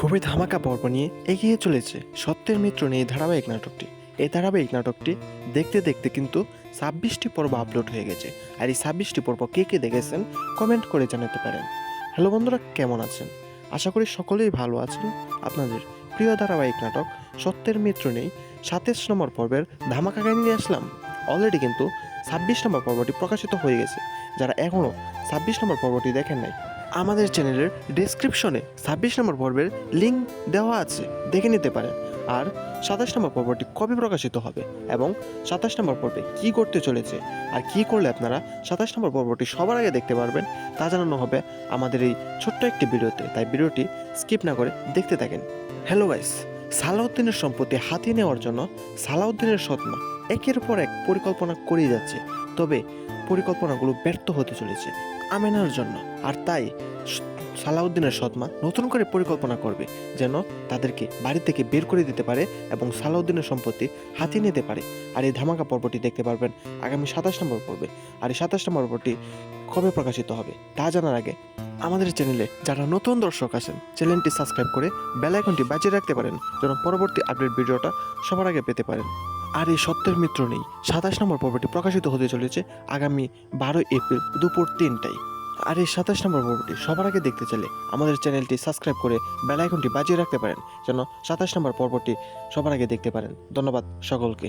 খুবই ধামাকা পর্ব নিয়ে এগিয়ে চলেছে সত্যের মিত্র নিয়ে এই ধারাবাহিক নাটকটি। এই ধারাবাহিক নাটকটি দেখতে দেখতে কিন্তু 26টি পর্ব আপলোড হয়ে গেছে। আর এই 26টি পর্ব কে কে দেখেছেন কমেন্ট করে জানাতে পারেন। হ্যালো বন্ধুরা, কেমন আছেন? আশা করি সকলেই ভালো আছেন। আপনাদের প্রিয় ধারাবাহিক নাটক সত্যের মিত্র নেই 27 নম্বর পর্বের ধামাকা কাহিনী নিয়ে আসলাম। অলরেডি কিন্তু 26 নম্বর পর্বটি প্রকাশিত হয়ে গেছে। যারা এখনও 26 নম্বর পর্বটি দেখেন নাই, আমাদের চ্যানেলের ডেসক্রিপশনে 26 নম্বর পর্বের লিঙ্ক দেওয়া আছে, দেখে নিতে পারেন। আর 27 নম্বর পর্বটি কবে প্রকাশিত হবে এবং 27 নম্বর পর্বে কী করতে চলেছে আর কী করলে আপনারা 27 নম্বর পর্বটি সবার আগে দেখতে পারবেন তা জানানো হবে আমাদের এই ছোট্ট একটি ভিডিওতে। তাই ভিডিওটি স্কিপ না করে দেখতে থাকেন। হ্যালো গাইস, সালাউদ্দিনের সম্পত্তি হাতিয়ে নেওয়ার জন্য সালাউদ্দিনের সৎমা একের পর এক পরিকল্পনা করেই যাচ্ছে। তবে পরিকল্পনাগুলো ব্যর্থ হতে চলেছে আমেনার জন্য। আর তাই সালাউদ্দিনের সৎমা নতুন করে পরিকল্পনা করবে যেন তাদেরকে বাড়ি থেকে বের করে দিতে পারে এবং সালাউদ্দিনের সম্পত্তি হাতিয়ে নিতে পারে। আর এই ধামাকা পর্বটি দেখতে পারবেন আগামী 27 নম্বর পর্বে। আর এই 27 নম্বর পর্বটি কবে প্রকাশিত হবে তা জানার আগে আমাদের চ্যানেলে যারা নতুন দর্শক আছেন চ্যানেলটি সাবস্ক্রাইব করে বেল আইকনটি বাজিয়ে রাখতে পারেন যেন পরবর্তী আপডেট ভিডিওটা সবার আগে পেতে পারেন। আর এই সত্যের মিত্র নেই 27 নম্বর পর্বটি প্রকাশিত হতে চলেছে আগামী 12 এপ্রিল দুপুর 3টায়। আর এই 27 নম্বর পর্বটি সবার আগে দেখতে চাইলে আমাদের চ্যানেলটি সাবস্ক্রাইব করে বেল আইকনটি বাজিয়ে রাখতে পারেন যেন 27 নম্বর পর্বটি সবার আগে দেখতে পারেন। ধন্যবাদ সকলকে।